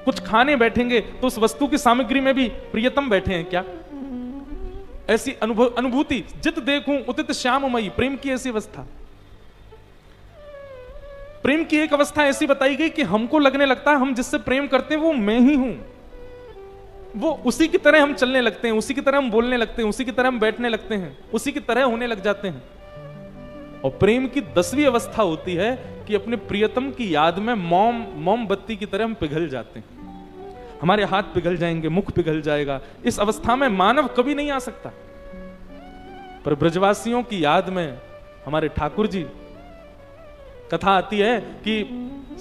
S1: कुछ खाने बैठेंगे तो उस वस्तु की सामग्री में भी प्रियतम बैठे हैं क्या? ऐसी अनुभूति, जित देखूं उतित श्याममयी, प्रेम की ऐसी अवस्था। प्रेम की एक अवस्था ऐसी बताई गई कि हमको लगने लगता है हम जिससे प्रेम करते हैं वो मैं ही हूं, वो उसी की तरह हम चलने लगते हैं, उसी की तरह हम बोलने लगते हैं, उसी की तरह हम बैठने लगते हैं, उसी की तरह होने लग जाते हैं। और प्रेम की 10वीं अवस्था होती है कि अपने प्रियतम की याद में मोमबत्ती की तरह हम पिघल जाते हैं। हमारे हाथ पिघल जाएंगे, मुख पिघल जाएगा। इस अवस्था में मानव कभी नहीं आ सकता। पर ब्रजवासियों की याद में हमारे ठाकुर जी, कथा आती है कि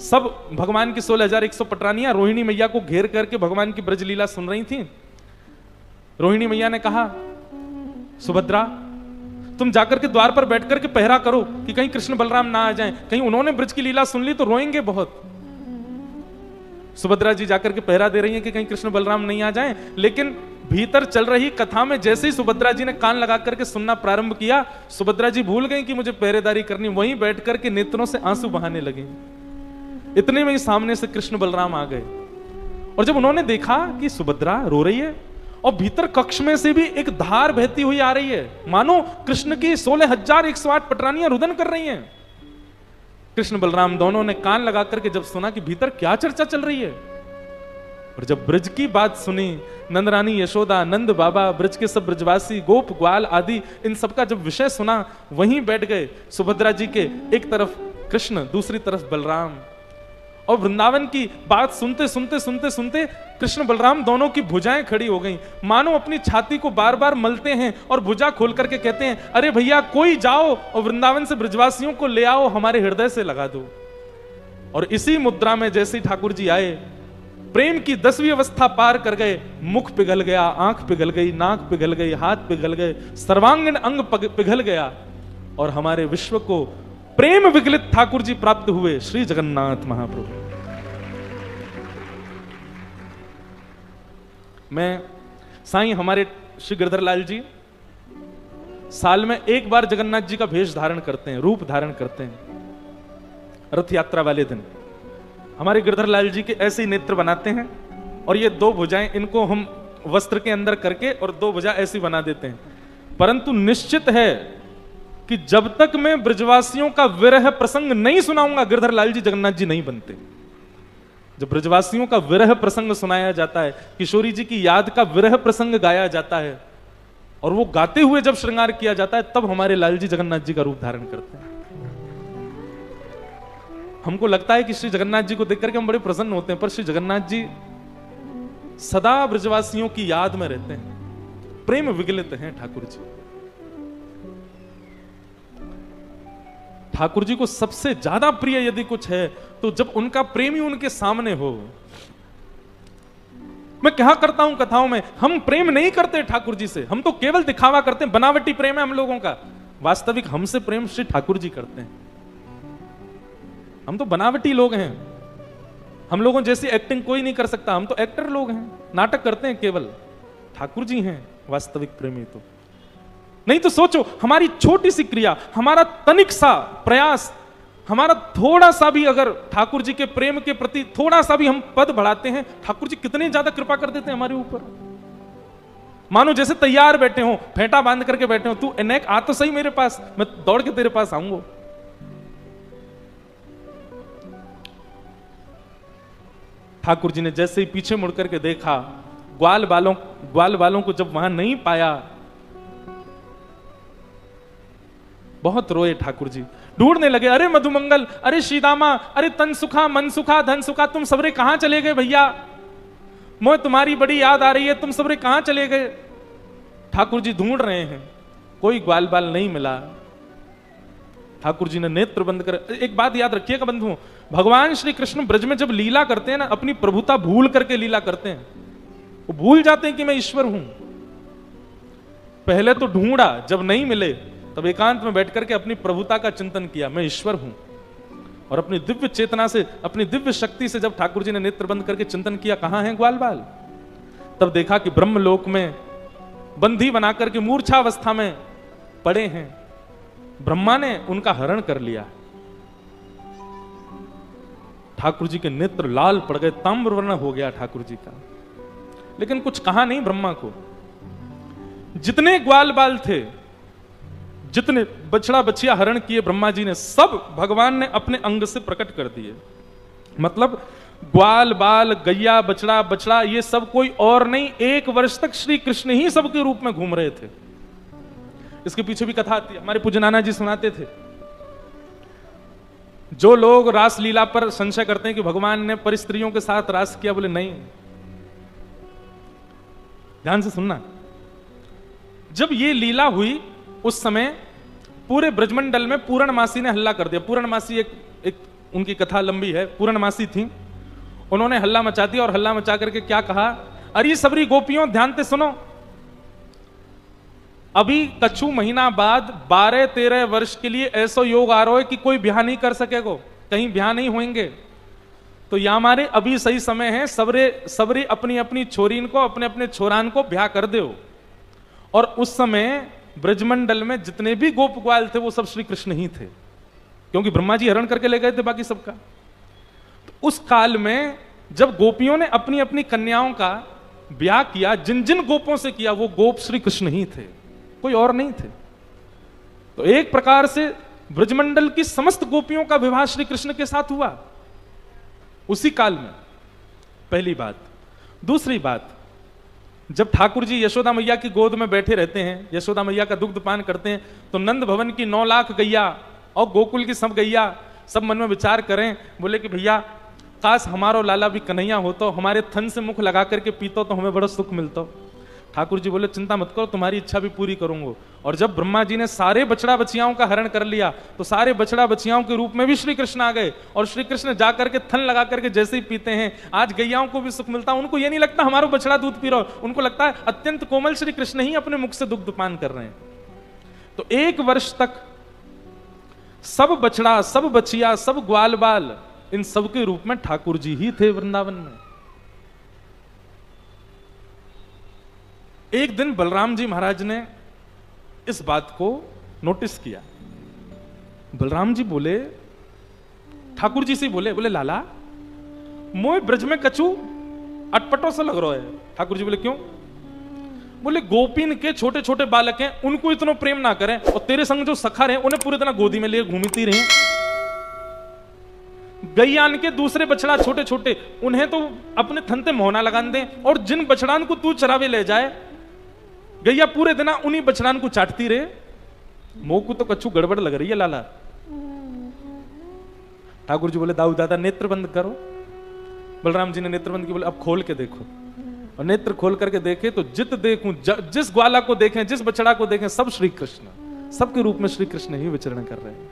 S1: सब भगवान की 16,100 पटरानियां रोहिणी मैया को घेर करके भगवान की ब्रजलीला सुन रही थी। रोहिणी मैया ने कहा, सुभद्रा तुम जाकर के द्वार पर बैठ करके पहरा करो कि कहीं कृष्ण बलराम ना आ जाएं, कहीं उन्होंने ब्रज की लीला सुन ली तो रोएंगे बहुत। सुभद्रा जी जाकर के पहरा दे रही हैं कि कहीं कृष्ण बलराम नहीं आ जाएं, लेकिन भीतर चल रही कथा में जैसे ही सुभद्रा जी ने कान लगा करके सुनना प्रारंभ किया, सुभद्रा जी भूल गई कि मुझे पहरेदारी करनी, वहीं बैठ करके नेत्रों से आंसू बहाने लगे। इतने में ही सामने से कृष्ण बलराम आ गए और जब उन्होंने देखा कि सुभद्रा रो रही है और भीतर कक्ष में से भी एक धार बहती हुई आ रही है, मानो कृष्ण की 16,108 पटरानियां रुदन कर रही हैं, कृष्ण बलराम दोनों ने कान लगा करके जब सुना कि भीतर क्या चर्चा चल रही है, और जब ब्रज की बात सुनी, नंदरानी यशोदा, नंद बाबा, ब्रज के सब ब्रजवासी, गोप ग्वाल आदि, इन सबका जब विषय सुना, वहीं बैठ गए सुभद्रा जी के एक तरफ कृष्ण, दूसरी तरफ बलराम। और वृंदावन की बात सुनते सुनते सुनते सुनते कृष्ण बलराम दोनों की भुजाएं खड़ी हो गईं, मानो अपनी छाती को बार बार मलते हैं और भुजा खोल करके कहते हैं, अरे भैया कोई जाओ और वृंदावन से ब्रजवासियों को ले आओ, हमारे हृदय से लगा दो। और इसी मुद्रा में जैसे ही ठाकुर जी आए, प्रेम की 10वीं अवस्था पार कर गए, मुख पिघल गया, आंख पिघल गई, नाक पिघल गई, हाथ पिघल गए, सर्वांगीण अंग पिघल गया, और हमारे विश्व को प्रेम विगलित ठाकुर जी प्राप्त हुए, श्री जगन्नाथ महाप्रभु। मैं साईं हमारे श्री गिरधर लाल जी साल में एक बार जगन्नाथ जी का भेष धारण करते हैं, रूप धारण करते हैं। रथ यात्रा वाले दिन हमारे गिरधर लाल जी के ऐसे ही नेत्र बनाते हैं, और ये 2 भुजाएं इनको हम वस्त्र के अंदर करके और 2 भुजा ऐसी बना देते हैं। परंतु निश्चित है कि जब तक मैं ब्रजवासियों का विरह प्रसंग नहीं सुनाऊंगा, गिरधर लाल जी जगन्नाथ जी नहीं बनते। जब ब्रजवासियों का विरह प्रसंग सुनाया जाता है, किशोरी जी की याद का विरह प्रसंग गाया जाता है, और वो गाते हुए जब श्रृंगार किया जाता है, तब हमारे लाल जी जगन्नाथ जी का रूप धारण करते हैं। हमको लगता है कि श्री जगन्नाथ जी को देख करके हम बड़े प्रसन्न होते हैं, पर श्री जगन्नाथ जी सदा ब्रजवासियों की याद में रहते हैं, प्रेम विगलित हैं ठाकुर जी। ठाकुर जी को सबसे ज्यादा प्रिय यदि कुछ है तो जब उनका प्रेमी उनके सामने हो। मैं क्या करता हूं कथाओं में, हम प्रेम नहीं करते ठाकुर जी से, हम तो केवल दिखावा करते हैं, बनावटी प्रेम है हम लोगों का। वास्तविक हमसे प्रेम श्री ठाकुर जी करते हैं। हम तो बनावटी लोग हैं, हम लोगों जैसी एक्टिंग कोई नहीं कर सकता, हम तो एक्टर लोग हैं, नाटक करते हैं केवल। ठाकुर जी हैं वास्तविक प्रेमी। तो नहीं तो सोचो, हमारी छोटी सी क्रिया, हमारा तनिक सा प्रयास, हमारा थोड़ा सा भी अगर ठाकुर जी के प्रेम के प्रति थोड़ा सा भी हम पद बढ़ाते हैं, ठाकुर जी कितनी ज्यादा कृपा कर देते हैं हमारे ऊपर। मानो जैसे तैयार बैठे हो, फेंटा बांध करके बैठे हो, तू अनेक आ तो सही मेरे पास, मैं दौड़ के तेरे पास आऊंगा। ठाकुर जी ने जैसे ही पीछे मुड़ करके देखा, ग्वाल बालों को जब वहां नहीं पाया, बहुत रोए ठाकुर जी, ढूंढने लगे, अरे मधुमंगल, अरे श्रीदामा, अरे तन सुखा, मन सुखा, धन सुखा, तुम सबरे कहां चले गए भैया, मोह तुम्हारी बड़ी याद आ रही है, तुम सबरे कहां चले गए। ठाकुर जी ढूंढ रहे हैं, कोई ग्वाल बाल नहीं मिला। ठाकुर जी ने नेत्र बंद कर, एक बात याद रखिएगा बंधुओं, भगवान श्री कृष्ण ब्रज में जब लीला करते हैं ना, अपनी प्रभुता भूल करके लीला करते हैं। वो भूल जाते हैं कि मैं ईश्वर हूं। पहले तो ढूंढा, जब नहीं मिले तब एकांत में बैठ करके अपनी प्रभुता का चिंतन किया, मैं ईश्वर हूं। और अपनी दिव्य चेतना से, अपनी दिव्य शक्ति से जब ठाकुर जी ने नेत्र बंद करके चिंतन किया, कहां है ग्वाल बाल, तब देखा कि ब्रह्मलोक में बंधी बनाकर के मूर्छावस्था में पड़े हैं। ब्रह्मा ने उनका हरण कर लिया। ठाकुर जी के नेत्र लाल पड़ गए, ताम्रवर्ण हो गया ठाकुर जी का। लेकिन कुछ कहा नहीं ब्रह्मा को। जितने ग्वाल बाल थे, जितने बछड़ा बछिया हरण किए ब्रह्मा जी ने, सब भगवान ने अपने अंग से प्रकट कर दिए। मतलब ग्वाल बाल, गैया, बछड़ा बछड़ा, ये सब कोई और नहीं, 1 वर्ष तक श्री कृष्ण ही सबके रूप में घूम रहे थे। इसके पीछे भी कथा आती है, हमारे पूज्य नाना जी सुनाते थे। जो लोग रास लीला पर संशय करते हैं कि भगवान ने परिस्त्रियों के साथ रास किया, बोले नहीं, ध्यान से सुनना। जब ये लीला हुई उस समय पूरे ब्रजमंडल में पूर्णमासी ने हल्ला कर दिया। पूर्णमासी एक उनकी कथा लंबी है, पूर्णमासी थी, उन्होंने हल्ला मचा दिया। और हल्ला मचा करके क्या कहा, अरे सबरी गोपियों ध्यान से सुनो, अभी कछु महीना बाद 12-13 वर्ष के लिए ऐसा योग आ रहा है कि कोई ब्याह नहीं कर सकेगा, कहीं ब्याह नहीं होंगे। तो या हमारे अभी सही समय है, सबरे अपनी अपनी छोरीन को, अपने अपने छोरान को ब्याह कर दो। और उस समय ब्रजमंडल में जितने भी गोप ग्वाल थे वो सब श्री कृष्ण ही थे, क्योंकि ब्रह्मा जी हरण करके ले गए थे बाकी सबका। तो उस काल में जब गोपियों ने अपनी अपनी कन्याओं का ब्याह किया, जिन जिन गोपों से किया, वो गोप श्री कृष्ण ही थे, कोई और नहीं थे। तो एक प्रकार से ब्रजमंडल की समस्त गोपियों का विवाह श्री कृष्ण के साथ हुआ उसी काल में। पहली बात। दूसरी बात, जब ठाकुर जी यशोदा मैया की गोद में बैठे रहते हैं, यशोदा मैया का दुग्ध पान करते हैं, तो नंद भवन की 9 लाख गैया और गोकुल की सब गैया सब मन में विचार करें, बोले कि भैया काश हमारो लाला भी कन्हैया हो तो हमारे थन से मुख लगा करके पीतो तो हमें बड़ा सुख मिलता। ठाकुर जी बोले चिंता मत करो, तुम्हारी इच्छा भी पूरी करूंगा। और जब ब्रह्मा जी ने सारे बछड़ा बछियाओं का हरण कर लिया तो सारे बछड़ा बछियाओं के रूप में भी श्री कृष्ण आ गए, और श्री कृष्ण जाकर के थन लगा करके जैसे ही पीते हैं, आज गैयाओं को भी सुख मिलता। उनको ये नहीं लगता हमारा बछड़ा दूध पी रहा हो, उनको लगता है अत्यंत कोमल श्री कृष्ण ही अपने मुख से दुग्ध पान कर रहे हैं। तो 1 वर्ष तक सब बछड़ा, सब बछिया, सब ग्वाल बाल, इन सब के रूप में ठाकुर जी ही थे वृंदावन में। एक दिन बलराम जी महाराज ने इस बात को नोटिस किया। बलराम जी बोले, ठाकुर जी से बोले लाला मोय ब्रज में कछु अटपटो से लग रहा है। ठाकुर जी बोले क्यों? बोले गोपीन के छोटे छोटे बालक हैं, उनको इतना प्रेम ना करें, और तेरे संग जो सखा रहे उन्हें पूरे दिन गोदी में लिए घूमती रहे। गैयान के दूसरे बछड़ा छोटे छोटे, उन्हें तो अपने थनते मोहना लगान दे, और जिन बछड़ान को तू चरावे ले जाए गैया पूरे दिन उन्हीं बछड़ान को चाटती रहे। मोह को तो कछु गड़बड़ लग रही है लाला। ठाकुर जी बोले दाऊ दादा नेत्र बंद करो। बलराम जी ने नेत्र बंद किया, बोले अब खोल के देखो। और नेत्र खोल करके देखे तो जित देखूं, जिस ग्वाला को देखें, जिस बछड़ा को देखें, सब श्री कृष्ण, सबके रूप में श्री कृष्ण ही विचरण कर रहे हैं।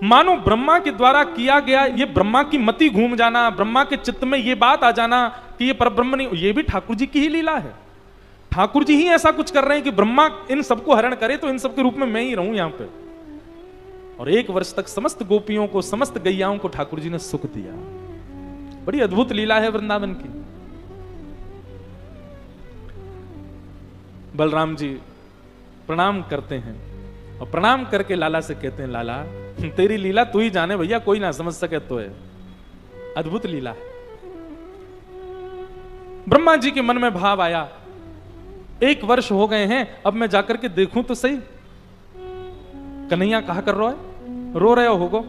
S1: मानो ब्रह्मा के द्वारा किया गया ये ब्रह्मा की मति घूम जाना, ब्रह्मा के चित्त में ये बात आ जाना कि ये परब्रह्म नहीं, ये भी ठाकुर जी की ही लीला है। ठाकुर जी ही ऐसा कुछ कर रहे हैं कि ब्रह्मा इन सबको हरण करे तो इन सबके रूप में मैं ही रहूं यहां पे। और 1 वर्ष तक समस्त गोपियों को, समस्त गैयाओं को ठाकुर जी ने सुख दिया। बड़ी अद्भुत लीला है वृंदावन की। बलराम जी प्रणाम करते हैं और प्रणाम करके लाला से कहते हैं, लाला तेरी लीला तू ही जाने भैया, कोई ना समझ सके तो है। अद्भुत लीला है। ब्रह्मा जी के मन में भाव आया, 1 वर्ष हो गए हैं, अब मैं जाकर के देखूं तो सही कन्हैया कहा कर रहा है, रो रहे होगो।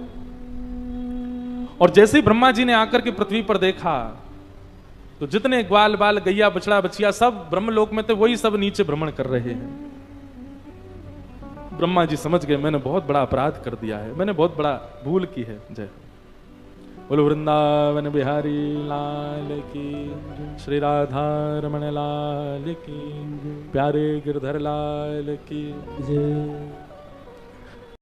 S1: और जैसे ही ब्रह्मा जी ने आकर के पृथ्वी पर देखा तो जितने ग्वाल बाल गैया बछड़ा बछिया सब ब्रह्मलोक में थे, वही सब नीचे भ्रमण कर रहे हैं। ब्रह्मा जी समझ गए मैंने बहुत बड़ा अपराध कर दिया है, मैंने बहुत बड़ा भूल की है। जय बोलो वृंदावन बिहारी लाल की, श्री राधा रमण लाल की, प्यारे गिरधर लाल की जय।